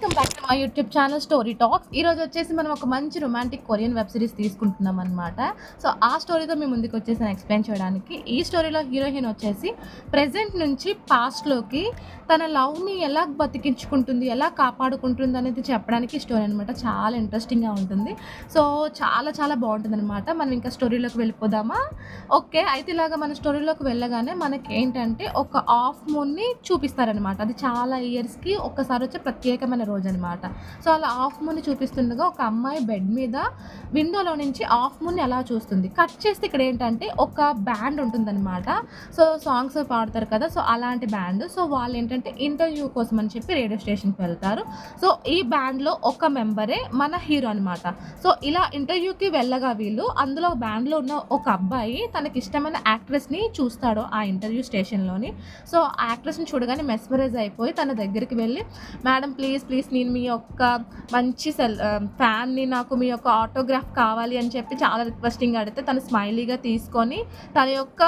Welcome back to my YouTube channel story talks. ఈరోజు వచ్చేసి మనం ఒక మంచి రొమాంటిక్ కొరియన్ వెబ్ సిరీస్ తీసుకుంటున్నాం అనమాట. సో ఆ స్టోరీతో మేము ముందుకు వచ్చేసి ఎక్స్ప్లెయిన్ చేయడానికి. ఈ స్టోరీలో హీరోయిన్ వచ్చేసి ప్రెజెంట్ నుంచి పాస్ట్లోకి తన లవ్ని ఎలా బతికించుకుంటుంది, ఎలా కాపాడుకుంటుంది అనేది చెప్పడానికి స్టోరీ అనమాట. చాలా ఇంట్రెస్టింగ్గా ఉంటుంది. సో చాలా చాలా బాగుంటుంది అనమాట. మనం ఇంకా స్టోరీలోకి వెళ్ళిపోదామా? ఓకే, అయితే ఇలాగా మన స్టోరీలోకి వెళ్ళగానే మనకి ఏంటంటే ఒక ఆఫ్ మూన్ని చూపిస్తారనమాట. అది చాలా ఇయర్స్కి ఒక్కసారి వచ్చే ప్రత్యేకమైన రోజు అనమాట. సో అలా ఆఫ్ మూన్ని చూపిస్తుండగా ఒక అమ్మాయి బెడ్ మీద విండోలో నుంచి ఆఫ్ మూన్ని ఎలా చూస్తుంది. కట్ చేస్తే ఇక్కడ ఏంటంటే ఒక బ్యాండ్ ఉంటుందన్నమాట. సో సాంగ్స్ పాడతారు కదా, సో అలాంటి బ్యాండ్. సో వాళ్ళు ఏంటంటే ఇంటర్వ్యూ కోసం అని చెప్పి రేడియో స్టేషన్కి వెళ్తారు. సో ఈ బ్యాండ్లో ఒక మెంబరే మన హీరో అనమాట. సో ఇలా ఇంటర్వ్యూకి వెళ్ళగా వీళ్ళు అందులో బ్యాండ్లో ఉన్న ఒక అబ్బాయి తనకి ఇష్టమైన యాక్ట్రెస్ని చూస్తాడు ఆ ఇంటర్వ్యూ స్టేషన్లోని. సో ఆ యాక్ట్రెస్ని చూడగానే మెస్మరైజ్ అయిపోయి తన దగ్గరికి వెళ్ళి, మేడం ప్లీజ్ నేను మీ యొక్క మంచి ఫ్యాన్ని, నాకు మీ యొక్క ఆటోగ్రాఫ్ కావాలి అని చెప్పి చాలా రిక్వెస్టింగ్ అడిగితే తను స్మైలీగా తీసుకొని తన యొక్క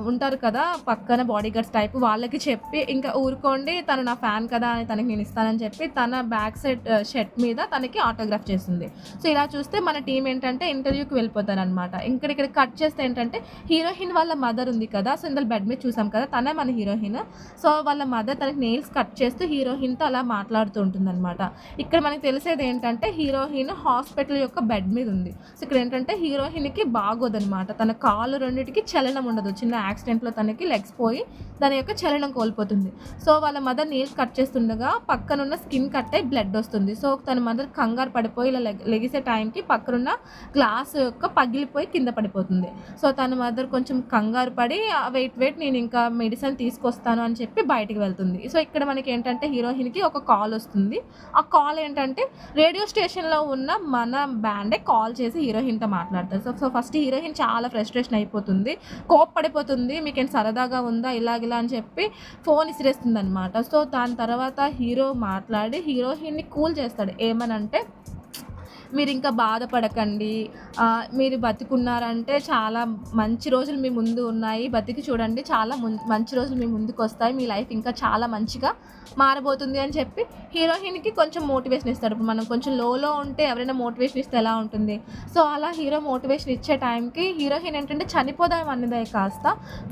ఉంటారు కదా పక్కన బాడీ గార్డ్స్ టైప్ వాళ్ళకి చెప్పి, ఇంకా ఊరుకోండి తను నా ఫ్యాన్ కదా అని తనకి నేను ఇస్తానని చెప్పి తన బ్యాక్ సైడ్ షర్ట్ మీద తనకి ఆటోగ్రాఫ్ చేస్తుంది. సో ఇలా చూస్తే మన టీం ఏంటంటే ఇంటర్వ్యూకి వెళ్ళిపోతారనమాట. ఇక్కడ కట్ చేస్తే ఏంటంటే హీరోయిన్ వాళ్ళ మదర్ ఉంది కదా, సో ఇందులో బెడ్ మీద చూసాం కదా, తనే మన హీరోయిన్. సో వాళ్ళ మదర్ తనకి నెయిల్స్ కట్ చేస్తూ హీరోయిన్తో అలా మాట్లాడుతూ ఉంటుందన్నమాట. ఇక్కడ మనకి తెలిసేది ఏంటంటే హీరోయిన్ హాస్పిటల్ యొక్క బెడ్ మీద ఉంది. సో ఇక్కడ ఏంటంటే హీరోయిన్కి బాగోదనమాట. తన కాళ్ళు రెండింటికి చలనం ఉండదు. చిన్న యాక్సిడెంట్లో తనకి లెగ్స్ పోయి దాని యొక్క చలనం కోల్పోతుంది. సో వాళ్ళ మదర్ నీల్స్ కట్ చేస్తుండగా పక్కనున్న స్కిన్ కట్ అయి బ్లడ్ వస్తుంది. సో తన మదర్ కంగారు పడిపోయి ఇలా లెగిసే టైంకి పక్కనున్న గ్లాస్ యొక్క పగిలిపోయి కింద పడిపోతుంది. సో తన మదర్ కొంచెం కంగారు పడి వెయిట్ నేను ఇంకా మెడిసిన్ తీసుకొస్తాను అని చెప్పి బయటికి వెళ్తుంది. సో ఇక్కడ మనకి ఏంటంటే హీరోయిన్కి ఒక కాల్ వస్తుంది. ఆ కాల్ ఏంటంటే రేడియో స్టేషన్లో ఉన్న మన బ్యాండే కాల్ చేసి హీరోయిన్తో మాట్లాడతారు. సో ఫస్ట్ హీరోయిన్ చాలా ఫ్రస్ట్రేషన్ అయిపోతుంది, కోప్పడిపోతుంది, మీకేం సరదాగా ఉందా ఇలా అని చెప్పి ఫోన్ ఇసిరేస్తుంది అనమాట. సో దాని తర్వాత హీరో మాట్లాడి హీరోయిన్ని కూల్ చేస్తాడు. ఏమనంటే, మీరు ఇంకా బాధపడకండి, మీరు బతికున్నారంటే చాలా మంచి రోజులు మీ ముందు ఉన్నాయి, బతికి చూడండి, చాలా మంచి రోజులు మీ ముందుకు వస్తాయి, మీ లైఫ్ ఇంకా చాలా మంచిగా మారబోతుంది అని చెప్పి హీరోయిన్కి కొంచెం మోటివేషన్ ఇస్తాడు. ఇప్పుడు మనం కొంచెం లోలో ఉంటే ఎవరైనా మోటివేషన్ ఇస్తే ఎలా ఉంటుంది. సో అలా హీరో మోటివేషన్ ఇచ్చే టైంకి హీరోయిన్ ఏంటంటే చనిపోదాం అన్నదే కాస్త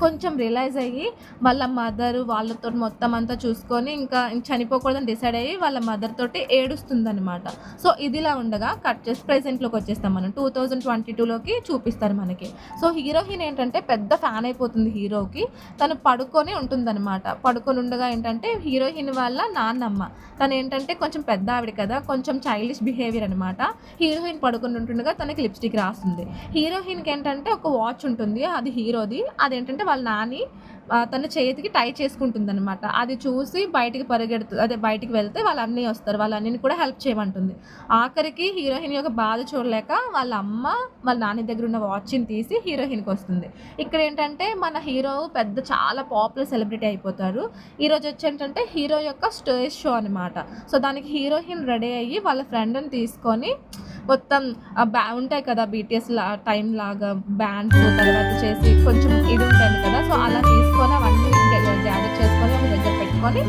కొంచెం రియలైజ్ అయ్యి వాళ్ళ మదర్ వాళ్ళతో మొత్తం అంతా చూసుకొని ఇంకా చనిపోకూడదని డిసైడ్ అయ్యి వాళ్ళ మదర్ తోటి ఏడుస్తుందన్నమాట. సో ఇదిలా ఉండగా కట్ చేసి ప్రెజెంట్లోకి వచ్చేస్తాం. మనం 2022లోకి చూపిస్తారు మనకి. సో హీరోయిన్ ఏంటంటే పెద్ద ఫ్యాన్ అయిపోతుంది హీరోకి. తను పడుకొని ఉంటుందన్నమాట. పడుకొని ఉండగా ఏంటంటే హీరోయిన్ వాళ్ళ నాన్నమ్మ తను ఏంటంటే కొంచెం పెద్ద ఆవిడ కదా, కొంచెం చైల్డిష్ బిహేవియర్ అనమాట. హీరోయిన్ పడుకొని ఉంటుండగా తనకి లిప్స్టిక్ రాస్తుంది. హీరోయిన్కి ఏంటంటే ఒక వాచ్ ఉంటుంది, అది హీరోది. అదేంటంటే వాళ్ళ నాని తన చేతికి టై చేసుకుంటుంది అనమాట. అది చూసి బయటికి వెళ్తే వాళ్ళ అన్నయ్య వస్తారు. వాళ్ళ అన్నయ్యని కూడా హెల్ప్ చేయమంటుంది. ఆఖరికి హీరోయిన్ యొక్క బాధ చూడలేక వాళ్ళ అమ్మ వాళ్ళ నాని దగ్గర ఉన్న వాచ్ని తీసి హీరోయిన్కి వస్తుంది. ఇక్కడ ఏంటంటే మన హీరో చాలా పాపులర్ సెలబ్రిటీ అయిపోతారు. ఈరోజు వచ్చి ఏంటంటే హీరో యొక్క స్టేజ్ షో అనమాట. సో దానికి హీరోయిన్ రెడీ అయ్యి వాళ్ళ ఫ్రెండ్ని తీసుకొని మొత్తం ఉంటాయి కదా బీటీఎస్ టైం లాగా బ్యాండ్స్ తర్వాత చేసి కొంచెం ఇది ఉంటుంది కదా, సో అలా తీసుకొని అవన్నీ గ్యాదర్ చేసుకొని ఒక దగ్గర పెట్టుకొని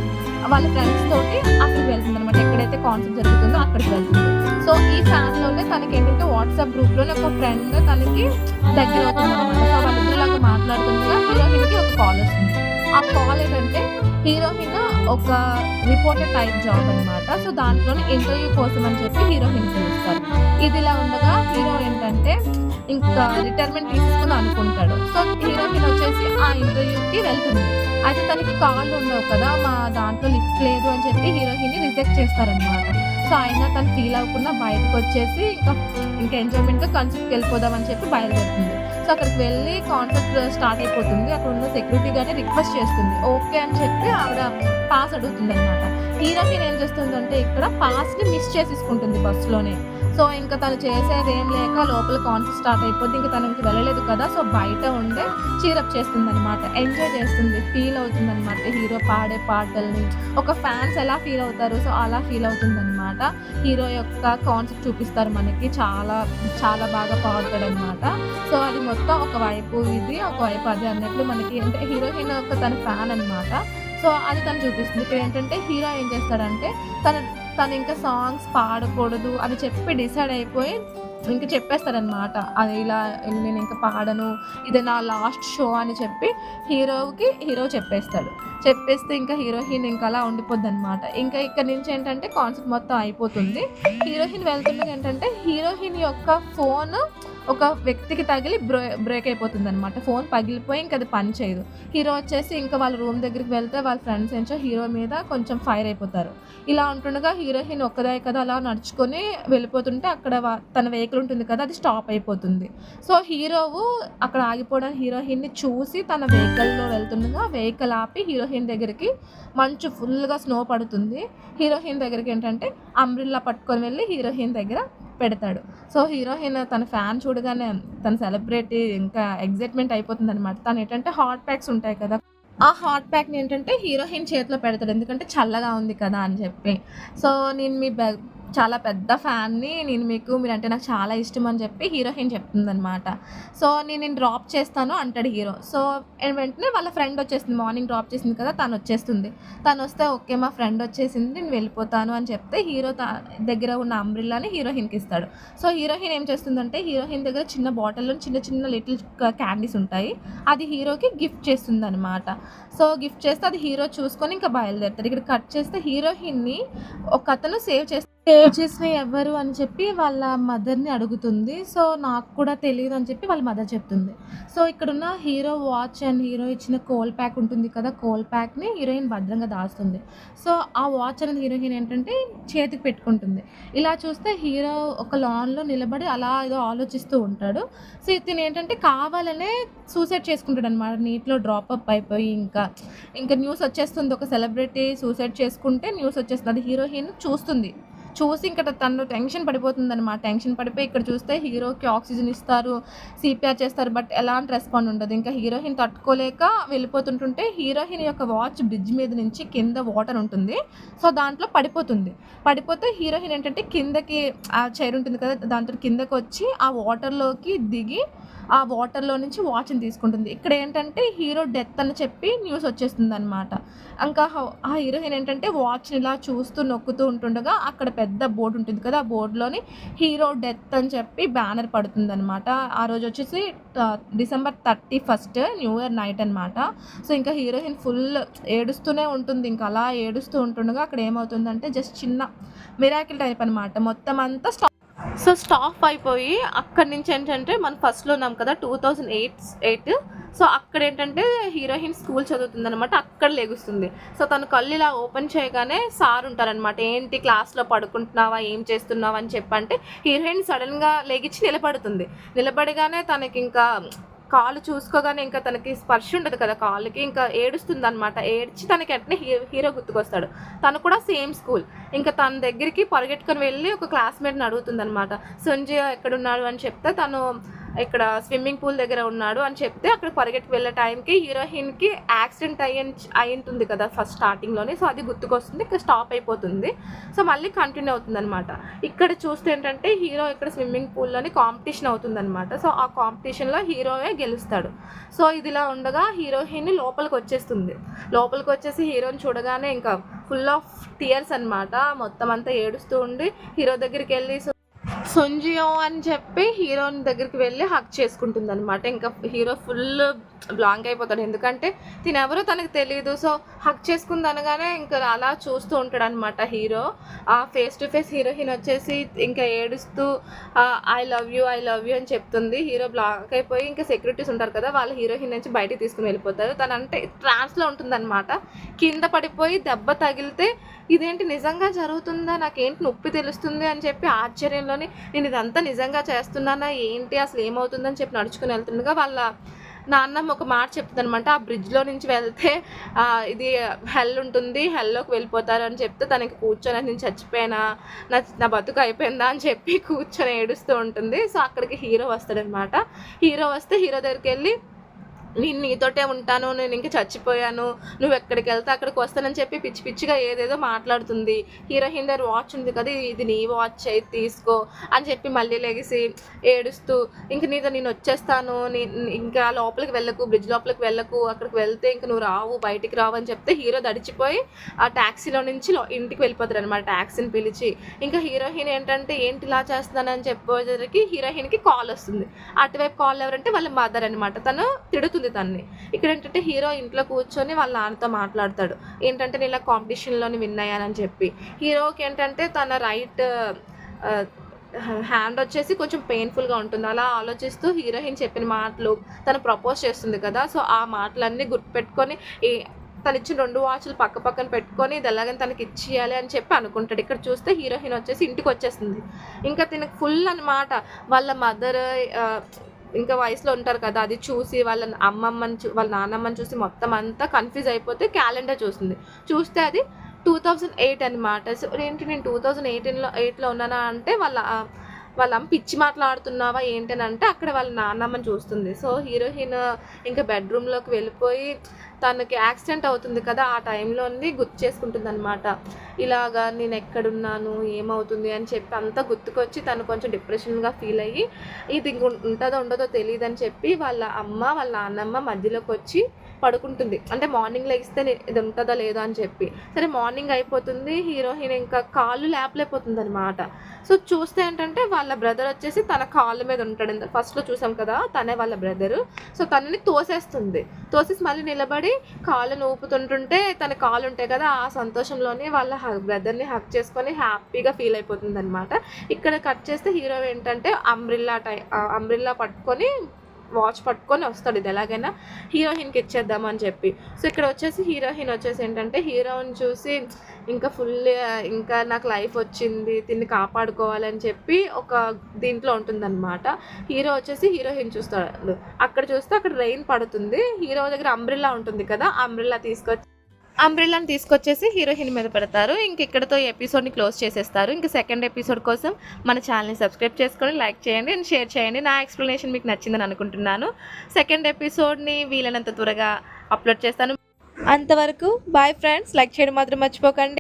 వాళ్ళ ఫ్రెండ్స్ తోటి అక్కడికి వెళ్తుంది అనమాట. ఎక్కడైతే కాన్సర్ట్ జరుగుతుందో అక్కడికి వెళ్తుంది. సో ఈ ఫ్యాన్లోనే తనకి ఏంటంటే వాట్సాప్ గ్రూప్లోనే ఒక ఫ్రెండ్ తనకి దగ్గర అవుతుంది అనమాట. సో వాళ్ళిద్దరిలాగా మాట్లాడుతుండగా హీరోయిన్కి ఒక కాల్ వస్తుంది. ఆ కాల్ ఏంటంటే హీరోయిన్ ఒక రిపోర్టర్ టైప్ జాబ్ అనమాట. సో దాంట్లోనే ఇంటర్వ్యూ కోసం అని చెప్పి హీరోయిన్ పిలుస్తారు. ఇదిలా ఉండగా హీరో ఏంటంటే ఇంకా రిటైర్మెంట్ తీసుకుని అనుకుంటాడు. సో హీరోయిన్ వచ్చేసి ఆ ఇంటర్వ్యూకి వెళ్తుంది. అయితే తనకి కాళ్ళు ఉండవు కదా, మా దాంట్లో లిఫ్ట్ లేదు అని చెప్పి హీరోయిన్ని రిజెక్ట్ చేస్తారనమాట. సో అయినా తను ఫీల్ అవ్వకుండా బయటకు వచ్చేసి ఇంకా ఎంజాయ్మెంట్గా కన్సర్ట్కి వెళ్ళిపోదామని చెప్పి బయలుదేరుతుంది. సో అక్కడికి వెళ్ళి కాన్సర్ట్ స్టార్ట్ అయిపోతుంది. అక్కడ ఉన్న సెక్యూరిటీ గానే రిక్వెస్ట్ చేస్తుంది. ఓకే అని చెప్పి ఆవిడ పాస్ అడుగుతుంది అనమాట. హీరోయిన్ ఏం చేస్తుందంటే ఇక్కడ పాస్ని మిస్ చేసేసుకుంటుంది బస్సులోనే. సో ఇంకా తను చేసేది ఏం లేక లోపల కాన్సర్ట్ స్టార్ట్ అయిపోద్ది. ఇంకా తనకి వెళ్ళలేదు కదా, సో బయట ఉండే చీరప్ చేస్తుంది అనమాట. ఎంజాయ్ చేస్తుంది, ఫీల్ అవుతుంది అనమాట హీరో పాడే పాటల్ని. ఒక ఫ్యాన్స్ ఎలా ఫీల్ అవుతారు, సో అలా ఫీల్ అవుతుంది అనమాట. హీరో యొక్క కాన్సెప్ట్ చూపిస్తారు మనకి, చాలా చాలా బాగా పాడతాడు అనమాట. సో అది మొత్తం ఒకవైపు ఇది ఒకవైపు అది అన్నట్లు మనకి అంటే హీరోయిన్ యొక్క తన ఫ్యాన్ అనమాట. సో అది తను చూపిస్తుంది. ఇక్కడ ఏంటంటే హీరో ఏం చేస్తాడంటే తను ఇంకా సాంగ్స్ పాడకూడదు అని చెప్పి డిసైడ్ అయిపోయి ఇంక చెప్పేస్తాడనమాట. అది ఇలా నేను ఇంకా పాడను, ఇది నా లాస్ట్ షో అని చెప్పి హీరో చెప్పేస్తే ఇంకా హీరోయిన్ ఇంకా అలా ఉండిపోద్ది అనమాట. ఇంకా ఇక్కడ నుంచి ఏంటంటే కాన్సెప్ట్ మొత్తం అయిపోతుంది. హీరోయిన్ వెళ్తుండగా ఏంటంటే హీరోయిన్ యొక్క ఫోన్ ఒక వ్యక్తికి తగిలి బ్రేక్ అయిపోతుంది అనమాట. ఫోన్ పగిలిపోయి ఇంకా అది పని చేయదు. హీరో వచ్చేసి ఇంకా వాళ్ళ రూమ్ దగ్గరికి వెళ్తే వాళ్ళ ఫ్రెండ్స్ ఏంచో హీరో మీద కొంచెం ఫైర్ అయిపోతారు. ఇలా ఉంటుండగా హీరోయిన్ ఒక్కదే కదా అలా నడుచుకొని వెళ్ళిపోతుంటే అక్కడ తన వెహికల్ ఉంటుంది కదా అది స్టాప్ అయిపోతుంది. సో హీరోవు అక్కడ ఆగిపోవడానికి హీరోయిన్ని చూసి తన వెహికల్లో వెళ్తుండగా వెహికల్ ఆపి హీరోయిన్ దగ్గరికి, మంచు ఫుల్గా స్నో పడుతుంది, హీరోయిన్ దగ్గరికి ఏంటంటే అంబ్రిల్లా పట్టుకొని వెళ్ళి హీరోయిన్ దగ్గర పెడతాడు. సో హీరోయిన్ తన ఫ్యాన్ చూడగానే తన సెలబ్రిటీ ఇంకా ఎగ్జైట్మెంట్ అయిపోతుంది అనమాట. తను ఏంటంటే హాట్ ప్యాక్స్ ఉంటాయి కదా, ఆ హాట్ ప్యాక్ని ఏంటంటే హీరోయిన్ చేతిలో పెడతాడు, ఎందుకంటే చల్లగా ఉంది కదా అని చెప్పి. సో నేను చాలా పెద్ద ఫ్యాన్ని, మీరంటే నాకు చాలా ఇష్టం అని చెప్పి హీరోయిన్ చెప్తుందనమాట. సో నేను డ్రాప్ చేస్తాను అంటాడు హీరో. సో వెంటనే వాళ్ళ ఫ్రెండ్ వచ్చేస్తుంది, మార్నింగ్ డ్రాప్ చేసింది కదా తను వచ్చేస్తుంది. తను వస్తే ఓకే మా ఫ్రెండ్ వచ్చేసింది నేను వెళ్ళిపోతాను అని చెప్తే హీరో దగ్గర ఉన్న అంబ్రిల్లాని హీరోయిన్కి ఇస్తాడు. సో హీరోయిన్ ఏం చేస్తుందంటే హీరోయిన్ దగ్గర చిన్న బాటిల్లో చిన్న లిటిల్ క్యాండీస్ ఉంటాయి, అది హీరోకి గిఫ్ట్ చేస్తుంది అనమాట. సో గిఫ్ట్ చేస్తే అది హీరో చూసుకొని ఇంకా బయలుదేరుతాడు. ఇక్కడ కట్ చేస్తే హీరోయిన్ని ఒక అతను సేవ్ చేసిన ఎవరు అని చెప్పి వాళ్ళ మదర్ని అడుగుతుంది. సో నాకు కూడా తెలియదు అని చెప్పి వాళ్ళ మదర్ చెప్తుంది. సో ఇక్కడున్న హీరో వాచ్ అండ్ హీరో ఇచ్చిన కోల్ ప్యాక్ ఉంటుంది కదా, కోల్ ప్యాక్ని హీరోయిన్ భద్రంగా దాస్తుంది. సో ఆ వాచ్ అనేది హీరోయిన్ ఏంటంటే చేతికి పెట్టుకుంటుంది. ఇలా చూస్తే హీరో ఒక లాన్లో నిలబడి అలా ఏదో ఆలోచిస్తూ ఉంటాడు. సో ఇతను ఏంటంటే కావాలనే సూసైడ్ చేసుకుంటాడు అనమాట, నీటిలో డ్రాప్అప్ అయిపోయి. ఇంకా న్యూస్ వచ్చేస్తుంది, ఒక సెలబ్రిటీ సూసైడ్ చేసుకుంటే న్యూస్ వచ్చేస్తుంది. అది హీరోయిన్ చూసి ఇంకా తను టెన్షన్ పడిపోతుంది అనమాట. టెన్షన్ పడిపోయి ఇక్కడ చూస్తే హీరోకి ఆక్సిజన్ ఇస్తారు, సిపిఆర్ చేస్తారు, బట్ ఎలాంటి రెస్పాండ్ ఉండదు. ఇంకా హీరోయిన్ తట్టుకోలేక వెళ్ళిపోతుంటుంటే హీరోయిన్ యొక్క వాచ్ బ్రిడ్జ్ మీద నుంచి కింద వాటర్ ఉంటుంది, సో దాంట్లో పడిపోతే హీరోయిన్ ఏంటంటే కిందకి ఆ చైర్ ఉంటుంది కదా దాంతో కిందకి వచ్చి ఆ వాటర్లోకి దిగి ఆ వాటర్లో నుంచి వాచ్ని తీసుకుంటుంది. ఇక్కడ ఏంటంటే హీరో డెత్ అని చెప్పి న్యూస్ వచ్చేస్తుంది అనమాట. ఇంకా ఆ హీరోయిన్ ఏంటంటే వాచ్ని ఇలా చూస్తూ నొక్కుతూ ఉంటుండగా అక్కడ పెద్ద బోర్డు ఉంటుంది కదా, ఆ బోర్డులోని హీరో డెత్ అని చెప్పి బ్యానర్ పడుతుంది అనమాట. ఆ రోజు వచ్చేసి December 31st new year night అనమాట. సో ఇంకా హీరోయిన్ ఫుల్ ఏడుస్తూనే ఉంటుంది. ఇంకా అలా ఏడుస్తూ ఉంటుండగా అక్కడ ఏమవుతుందంటే జస్ట్ చిన్న మిరాకిల్ టైప్ అనమాట, మొత్తం అంతా స్టాప్ అయిపోయి అక్కడి నుంచి ఏంటంటే మనం ఫస్ట్లో ఉన్నాం కదా 2008. సో అక్కడ ఏంటంటే హీరోయిన్ స్కూల్ చదువుతుంది అనమాట, అక్కడ లెగుస్తుంది. సో తను కళ్ళు ఇలా ఓపెన్ చేయగానే సార్ ఉంటారనమాట. ఏంటి క్లాస్లో పడుకుంటున్నావా, ఏం చేస్తున్నావా అని చెప్పంటే హీరోయిన్ సడన్గా లెగిచ్చి నిలబడగానే తనకి ఇంకా కాలు చూసుకోగానే ఇంకా తనకి స్పర్శ ఉండదు కదా కాళ్ళకి, ఇంకా ఏడుస్తుంది అనమాట. ఏడ్చి తనకి వెంటనే హీరో గుర్తుకొస్తాడు. తను కూడా సేమ్ స్కూల్. ఇంకా తన దగ్గరికి పరిగెట్టుకొని వెళ్ళి ఒక క్లాస్మేట్ని అడుగుతుంది అనమాట, సంజయ్ ఎక్కడున్నాడు అని చెప్తే తను ఇక్కడ స్విమ్మింగ్ పూల్ దగ్గర ఉన్నాడు అని చెప్తే అక్కడ పరిగెత్తి వెళ్ళే టైంకి హీరోయిన్కి యాక్సిడెంట్ అయి ఉంటుంది కదా ఫస్ట్ స్టార్టింగ్లోనే. సో అది గుర్తుకొస్తుంది, ఇక్కడ స్టాప్ అయిపోతుంది. సో మళ్ళీ కంటిన్యూ అవుతుంది అనమాట. ఇక్కడ చూస్తే ఏంటంటే హీరో ఇక్కడ స్విమ్మింగ్ పూల్లోని కాంపిటీషన్ అవుతుంది అనమాట. సో ఆ కాంపిటీషన్లో హీరోయే గెలుస్తాడు. సో ఇదిలా ఉండగా హీరోయిన్ లోపలికి వచ్చేసి హీరోని చూడగానే ఇంకా ఫుల్ ఆఫ్ టీయర్స్ అనమాట, మొత్తం అంతా ఏడుస్తూ ఉండి హీరో దగ్గరికి వెళ్ళి సంజియో అని చెప్పి హీరోని దగ్గరికి వెళ్ళి హక్ చేసుకుంటుంది అనమాట. ఇంకా హీరో ఫుల్ బ్లాంక్ అయిపోతాడు, ఎందుకంటే తినెవరో తనకు తెలియదు. సో హక్ చేసుకుంది అనగానే ఇంకా అలా చూస్తూ ఉంటాడు అనమాట hero. Face to face heroine వచ్చేసి ఇంకా ఏడుస్తూ ఐ లవ్ యూ అని చెప్తుంది. హీరో బ్లాంక్ అయిపోయి ఇంకా సెక్యూరిటీస్ ఉంటారు కదా, వాళ్ళు హీరోయిన్ నుంచి బయటికి తీసుకుని వెళ్ళిపోతారు. తనంటే ట్రాన్స్లో ఉంటుందన్నమాట. కింద పడిపోయి దెబ్బ తగిలితే ఇదేంటి నిజంగా జరుగుతుందా, నాకేంటి నొప్పి తెలుస్తుంది అని చెప్పి ఆశ్చర్యంలోని నేను ఇదంతా నిజంగా చేస్తున్నానా ఏంటి, అసలు ఏమవుతుందని చెప్పి నడుచుకుని వెళ్తుండగా వాళ్ళ నాన్నమ్మ ఒక మాట చెప్తుంది అనమాట, ఆ బ్రిడ్జ్లో నుంచి వెళ్తే ఇది హెల్ ఉంటుంది, హెల్లోకి వెళ్ళిపోతారు అని చెప్తే తనకి కూర్చొని నేను చచ్చిపోయినా, నా బతుకు అయిపోయిందా అని చెప్పి కూర్చొని ఏడుస్తూ ఉంటుంది. సో అక్కడికి హీరో వస్తాడనమాట. హీరో వస్తే హీరో దగ్గరికి వెళ్ళి నేను నీతోటే ఉంటాను, నేను ఇంక చచ్చిపోయాను, నువ్వు ఎక్కడికి వెళ్తే అక్కడికి వస్తానని చెప్పి పిచ్చి పిచ్చిగా ఏదేదో మాట్లాడుతుంది. హీరోయిన్ దగ్గర వాచ్ ఉంది కదా, ఇది నీ వాచ్ అయితే తీసుకో అని చెప్పి మళ్ళీ లెగిసి ఏడుస్తూ ఇంక నేను వచ్చేస్తాను, ఇంకా లోపలికి వెళ్ళకు, బ్రిడ్జ్ లోపలికి వెళ్ళకు, అక్కడికి వెళ్తే ఇంక నువ్వు రావు, బయటికి రావు అని చెప్తే హీరో దడిచిపోయి ఆ ట్యాక్సీలో నుంచి ఇంటికి వెళ్ళిపోతారు అనమాట, ట్యాక్సీని పిలిచి. ఇంకా హీరోయిన్ ఏంటంటే ఏంటి ఇలా చేస్తున్నానని చెప్పేసరికి హీరోయిన్కి కాల్ వస్తుంది. అటువైపు కాల్ ఎవరంటే వాళ్ళ మదర్ అనమాట. తను తిడుతుంది తన్ని. ఇక్కడ ఏంటంటే హీరో ఇంట్లో కూర్చొని వాళ్ళ నాన్నతో మాట్లాడతాడు, ఏంటంటే నేను ఇలా కాంపిటీషన్లోని విన్ అయ్యానని చెప్పి. హీరోకి ఏంటంటే తన రైట్ హ్యాండ్ వచ్చేసి కొంచెం పెయిన్ఫుల్గా ఉంటుంది. అలా ఆలోచిస్తూ హీరోయిన్ చెప్పిన మాటలు తను ప్రపోజ్ చేస్తుంది కదా, సో ఆ మాటలన్నీ గుర్తుపెట్టుకొని తను ఇచ్చిన 2 వాచ్లు పక్క పక్కన పెట్టుకొని ఇది ఎలాగని తనకి ఇచ్చేయాలి అని చెప్పి అనుకుంటాడు. ఇక్కడ చూస్తే హీరోయిన్ వచ్చేసి ఇంటికి వచ్చేస్తుంది. ఇంకా తినకు ఫుల్ అనమాట వాళ్ళ మదర్ ఇంకా వయసులో ఉంటారు కదా, అది చూసి వాళ్ళ వాళ్ళ నాన్నమ్మని చూసి మొత్తం అంతా కన్ఫ్యూజ్ అయిపోతే క్యాలెండర్ చూస్తే అది 2008 అనమాట. సో ఏంటి నేను 2008లో ఉన్నానా అంటే వాళ్ళ అమ్మ పిచ్చి మాట్లాడుతున్నావా ఏంటని అంటే అక్కడ వాళ్ళ నాన్నమ్మని చూస్తుంది. సో హీరోయిన్ ఇంకా బెడ్రూమ్లోకి వెళ్ళిపోయి తనకి యాక్సిడెంట్ అవుతుంది కదా, ఆ టైంలో గుర్తు చేసుకుంటుంది అనమాట. ఇలాగా నేను ఎక్కడున్నాను, ఏమవుతుంది అని చెప్పి అంతా గుర్తుకొచ్చి తను కొంచెం డిప్రెషన్గా ఫీల్ అయ్యి ఇది ఉంటుందో ఉండదో తెలియదు అని చెప్పి వాళ్ళ నాన్నమ్మ మధ్యలోకి వచ్చి పడుకుంటుంది. అంటే మార్నింగ్ లెగిస్తే ఇది ఉంటుందో లేదో అని చెప్పి. సరే మార్నింగ్ అయిపోతుంది, హీరోయిన్ ఇంకా కాళ్ళు లేపలేకపోతుంది అనమాట. సో చూస్తే ఏంటంటే వాళ్ళ బ్రదర్ వచ్చేసి తన కాళ్ళ మీద ఉంటాడు. ఫస్ట్లో చూసాం కదా తనే వాళ్ళ బ్రదరు. సో తనని తోసేసి మళ్ళీ నిలబడి కాళ్ళను ఊపుతుంటుంటే తన కాళ్ళు ఉంటాయి కదా, ఆ సంతోషంలోనే వాళ్ళ బ్రదర్ని హక్ చేసుకొని హ్యాపీగా ఫీల్ అయిపోతుంది అనమాట. ఇక్కడ కట్ చేస్తే హీరో ఏంటంటే అంబ్రిల్లా పట్టుకొని వాచ్ పట్టుకొని వస్తాడు, ఇది ఎలాగైనా హీరోయిన్కి ఇచ్చేద్దాం అని చెప్పి. సో ఇక్కడ వచ్చేసి హీరోయిన్ వచ్చేసి ఏంటంటే హీరోని చూసి ఇంకా ఇంకా నాకు లైఫ్ వచ్చింది, దీన్ని కాపాడుకోవాలని చెప్పి ఒక దీంట్లో ఉంటుందన్నమాట. హీరో వచ్చేసి హీరోయిన్ చూస్తాడు. అక్కడ చూస్తే అక్కడ రెయిన్ పడుతుంది. హీరో దగ్గర అంబ్రిల్లా ఉంటుంది కదా, అంబ్రిల్లాని తీసుకొచ్చేసి హీరోయిన్ మీద పెడతారు. ఇంక ఇక్కడతో ఈ ఎపిసోడ్ని క్లోజ్ చేసేస్తారు. ఇంక సెకండ్ ఎపిసోడ్ కోసం మన ఛానల్ని సబ్స్క్రైబ్ చేసుకొని లైక్ చేయండి అండ్ షేర్ చేయండి. నా ఎక్స్ప్లెనేషన్ మీకు నచ్చిందని అనుకుంటున్నాను. సెకండ్ ఎపిసోడ్ని వీలైనంత త్వరగా అప్లోడ్ చేస్తాను. అంతవరకు బాయ్ ఫ్రెండ్స్. లైక్ చేయడం మాత్రం మర్చిపోకండి.